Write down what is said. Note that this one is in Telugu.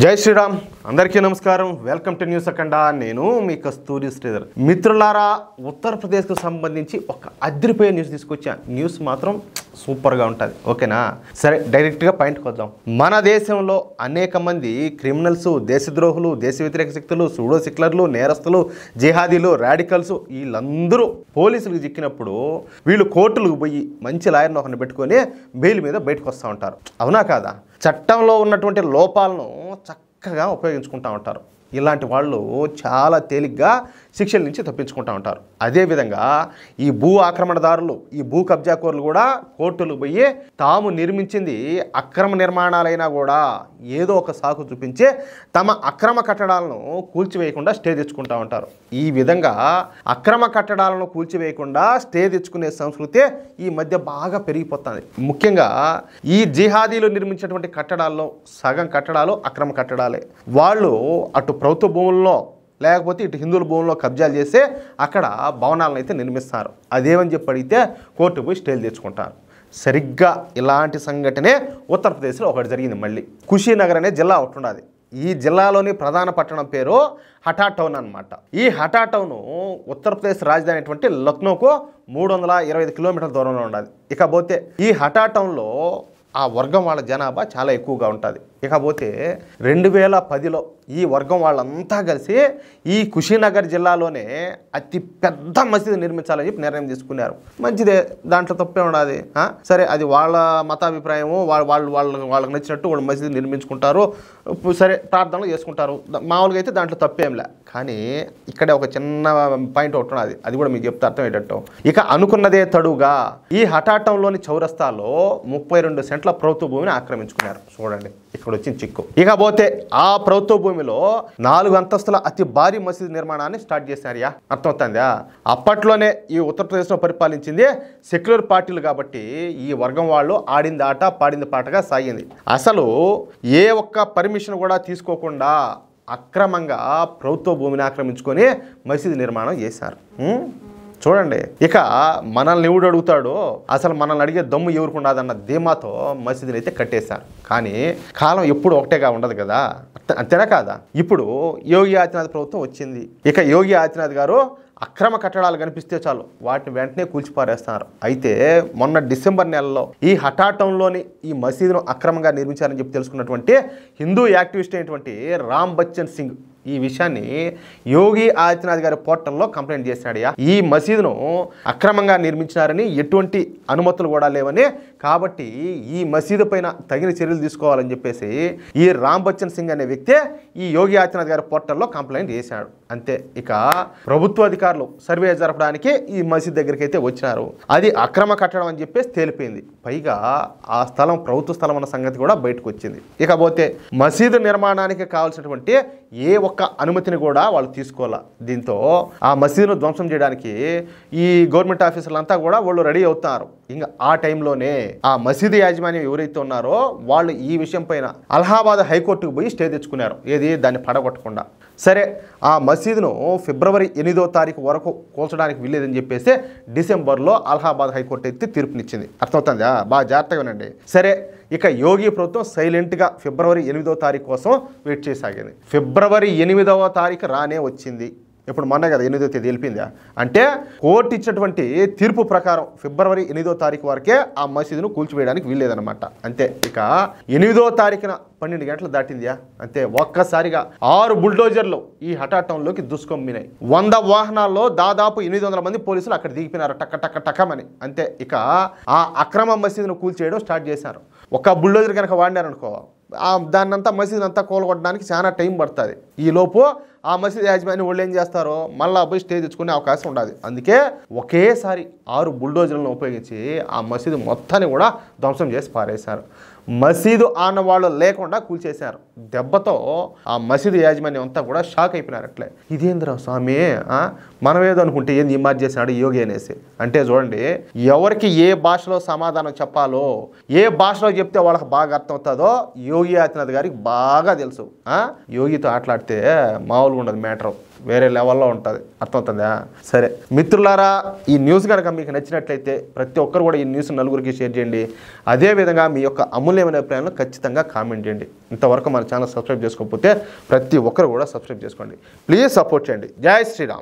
జై శ్రీరామ్ అందరికీ నమస్కారం వెల్కమ్ టు న్యూస్ అఖండ నేను మీ కస్తూరి శ్రీధర్ మిత్రులారా ఉత్తరప్రదేశ్కు సంబంధించి ఒక అదిరిపోయే న్యూస్ తీసుకొచ్చాను న్యూస్ మాత్రం సూపర్గా ఉంటుంది ఓకేనా సరే డైరెక్ట్గా పాయింట్కి వద్దాం మన దేశంలో అనేక మంది క్రిమినల్స్ దేశద్రోహులు దేశ వ్యతిరేక శక్తులు సూడో సిక్లర్లు నేరస్తులు జిహాదీలు రాడికల్స్ వీళ్ళందరూ పోలీసులకు చిక్కినప్పుడు వీళ్ళు కోర్టులకు పోయి మంచి లాయర్ని ఒకరిని పెట్టుకొని బెయిల్ మీద బయటకు వస్తూ ఉంటారు అవునా కాదా చట్టంలో ఉన్నటువంటి లోపాలను చక్కగా ఉపయోగించుకుంటూ ఉంటారు ఇలాంటి వాళ్ళు చాలా తేలిగ్గా శిక్షల నుంచి తప్పించుకుంటూ ఉంటారు అదేవిధంగా ఈ భూ ఆక్రమణదారులు ఈ భూ కబ్జాకోరులు కూడా కోర్టులు పోయి తాము నిర్మించింది అక్రమ నిర్మాణాలైనా కూడా ఏదో ఒక సాకు చూపించి తమ అక్రమ కట్టడాలను కూల్చివేయకుండా స్టే తెచ్చుకుంటూ ఉంటారు ఈ విధంగా అక్రమ కట్టడాలను కూల్చివేయకుండా స్టే తెచ్చుకునే సంస్కృతి ఈ మధ్య బాగా పెరిగిపోతుంది ముఖ్యంగా ఈ జిహాదీలు నిర్మించినటువంటి కట్టడాల్లో సగం కట్టడాలు అక్రమ కట్టడాలే వాళ్ళు అటు ప్రభుత్వ భూముల్లో లేకపోతే ఇటు హిందువుల భూముల్లో కబ్జాలు చేస్తే అక్కడ భవనాలను అయితే నిర్మిస్తారు అదేమని చెప్పి అడిగితే కోర్టు పోయి స్టేలు తెచ్చుకుంటారు సరిగ్గా ఇలాంటి సంఘటనే ఉత్తరప్రదేశ్లో ఒకటి జరిగింది మళ్ళీ కుషీనగర్ అనే జిల్లా ఒకటి ఉన్నది ఈ జిల్లాలోని ప్రధాన పట్టణం పేరు హఠా టౌన్ అనమాట ఈ హఠా టౌన్ ఉత్తరప్రదేశ్ రాజధాని అయినటువంటి లక్నోకు 325 కిలోమీటర్ల దూరంలో ఉన్నది ఇకపోతే ఈ హఠా టౌన్లో ఆ వర్గం వాళ్ళ జనాభా చాలా ఎక్కువగా ఉంటుంది ఇకపోతే 2010లో ఈ వర్గం వాళ్ళంతా కలిసి ఈ కుషీనగర్ జిల్లాలోనే అతి పెద్ద మసీదు నిర్మించాలని చెప్పి నిర్ణయం తీసుకున్నారు మంచిదే దాంట్లో తప్పే ఉండదు సరే అది వాళ్ళ మతాభిప్రాయము వాళ్ళకి నచ్చినట్టు వాళ్ళు మసీదు నిర్మించుకుంటారు సరే ప్రార్థనలు చేసుకుంటారు మామూలుగా అయితే దాంట్లో తప్పేంలే కానీ ఇక్కడే ఒక చిన్న పాయింట్ ఒకటి ఉన్నది అది కూడా మీకు చెప్తే అర్థమయ్యేటట్టు ఇక అనుకున్నదే తడుగా ఈ హఠాటంలోని చౌరస్తాలో 32 సెంట్ల ప్రభుత్వ భూమిని ఆక్రమించుకున్నారు చూడండి ఇక్కడ వచ్చిన చిక్కు ఇకపోతే ఆ ప్రభుత్వ భూమిలో 4 అంతస్తుల అతి భారీ మసీదు నిర్మాణాన్ని స్టార్ట్ చేశారు అర్థమవుతుందా అప్పట్లోనే ఈ ఉత్తరప్రదేశ్లో పరిపాలించింది సెక్యులర్ పార్టీలు కాబట్టి ఈ వర్గం వాళ్ళు ఆడింది ఆట పాడింది పాటగా సాగింది అసలు ఏ ఒక్క పర్మిషన్ కూడా తీసుకోకుండా అక్రమంగా ప్రభుత్వ భూమిని ఆక్రమించుకొని మసీదు నిర్మాణం చేశారు చూడండి ఇక మనల్ని ఎవడు అడుగుతాడో అసలు మనల్ని అడిగే దమ్ము ఎవరుకుండదన్న ధీమాతో మసీదుని అయితే కట్టేశారు కానీ కాలం ఎప్పుడు ఒకటేగా ఉండదు కదా అంతేనా కాదా ఇప్పుడు యోగి ఆదిత్యనాథ్ ప్రభుత్వం వచ్చింది ఇక యోగి ఆదిత్యనాథ్ గారు అక్రమ కట్టడాలు కనిపిస్తే చాలు వాటిని వెంటనే కూల్చిపారేస్తున్నారు అయితే మొన్న డిసెంబర్ నెలలో ఈ హఠా టౌన్లోని ఈ మసీదును అక్రమంగా నిర్మించారని చెప్పి తెలుసుకున్నటువంటి హిందూ యాక్టివిస్ట్ అయినటువంటి రామ్ బచ్చన్ సింగ్ ఈ విషయాన్ని యోగి ఆదిత్యనాథ్ గారి పోర్టల్లో కంప్లైంట్ చేశాడయ్యా ఈ మసీదును అక్రమంగా నిర్మించినారని ఎటువంటి అనుమతులు కూడా లేవని కాబట్టి ఈ మసీదు పైన తగిన చర్యలు తీసుకోవాలని చెప్పేసి ఈ రామ్ బచ్చన్ సింగ్ అనే వ్యక్తి ఈ యోగి ఆదిత్యనాథ్ గారి పోర్టల్లో కంప్లైంట్ చేశాడు అంతే ఇక ప్రభుత్వ అధికారులు సర్వే జరపడానికి ఈ మసీద్ దగ్గరికి అయితే వచ్చినారు అది అక్రమ కట్టడం అని చెప్పేసి తేలిపోయింది పైగా ఆ స్థలం ప్రభుత్వ స్థలం అన్న సంగతి కూడా బయటకు వచ్చింది ఇకపోతే మసీదు నిర్మాణానికి కావాల్సినటువంటి ఏ ఒక్క అనుమతిని కూడా వాళ్ళు తీసుకోవాలా దీంతో ఆ మసీదును ధ్వంసం చేయడానికి ఈ గవర్నమెంట్ ఆఫీసర్లంతా కూడా వాళ్ళు రెడీ అవుతున్నారు ఇంకా ఆ టైంలోనే ఆ మసీదు యాజమాన్యం ఎవరైతే ఉన్నారో వాళ్ళు ఈ విషయం పైన అలహాబాద్ హైకోర్టుకు పోయి స్టే తెచ్చుకున్నారు ఏది దాన్ని పడగొట్టకుండా సరే ఆ మసీదును ఫిబ్రవరి 8వ తారీఖు వరకు కూల్చడానికి వీల్లేదని చెప్పేసి డిసెంబర్లో అలహాబాద్ హైకోర్టు అయితే తీర్పునిచ్చింది అర్థమవుతుందా బాగా జాగ్రత్తగా వినండి సరే ఇక యోగి ప్రభుత్వం సైలెంట్గా ఫిబ్రవరి 8వ తారీఖు కోసం వెయిట్ చేసాగింది ఫిబ్రవరి 8వ తారీఖు రానే వచ్చింది ఇప్పుడు మొన్న కదా 8వ తేదీ తెలిపిందా అంటే కోర్టు ఇచ్చినటువంటి తీర్పు ప్రకారం ఫిబ్రవరి 8వ తారీఖు వరకే ఆ మసీదును కూల్చివేయడానికి వీల్లేదన్నమాట అంతే ఇక 8వ తారీఖున 12 గంటలు దాటిందా అంతే ఒక్కసారిగా 6 బుల్డోజర్లు ఈ హఠా టౌన్లోకి దుస్కొమ్మినాయి 100 వాహనాల్లో దాదాపు 800 మంది పోలీసులు అక్కడ దిగిపోయినారు టక్క టక్క టక్కమని అంతే ఇక ఆ అక్రమ మసీదును కూల్చేయడం స్టార్ట్ చేశారు ఒక బుల్డోజర్ కనుక వాడినారనుకో దాన్నంతా మసీదునంతా కూలగొట్టడానికి చాలా టైం పడుతుంది ఈలోపు ఆ మసీదు యాజమాన్యం వాళ్ళు ఏం చేస్తారో మళ్ళీ పోయి స్టే తెచ్చుకునే అవకాశం ఉండదు అందుకే ఒకేసారి 6 బుల్డోజర్లను ఉపయోగించి ఆ మసీదు మొత్తాన్ని కూడా ధ్వంసం చేసి పారేశారు మసీదు ఆనవాళ్ళు లేకుండా కూల్చేశారు దెబ్బతో ఆ మసీదు యాజమాన్యం అంతా కూడా షాక్ అయిపోయినారు అట్లే ఇదేంద్రా స్వామి మనం ఏదో అనుకుంటే ఏంది ఈ మార్చి చేసినాడు యోగి అనేసి అంటే చూడండి ఎవరికి ఏ భాషలో సమాధానం చెప్పాలో ఏ భాషలో చెప్తే వాళ్ళకి బాగా అర్థమవుతుందో యోగి ఆదిత్యనాథ్ గారికి బాగా తెలుసు యోగితో ఆటలాడితే రాస్తే మామూలుగా ఉండదు మ్యాటర్, వేరే లెవెల్లో ఉంటుంది. అర్థమవుతుందా? సరే మిత్రులారా, ఈ న్యూస్ కనుక మీకు నచ్చినట్లయితే ప్రతి ఒక్కరు కూడా ఈ న్యూస్ నలుగురికి షేర్ చేయండి. అదేవిధంగా మీ యొక్క అమూల్యమైన అభిప్రాయాలను ఖచ్చితంగా కామెంట్ చేయండి. ఇంతవరకు మన ఛానల్ సబ్స్క్రైబ్ చేసుకోకపోతే ప్రతి ఒక్కరు కూడా సబ్స్క్రైబ్ చేసుకోండి. ప్లీజ్ సపోర్ట్ చేయండి. జై శ్రీరామ్.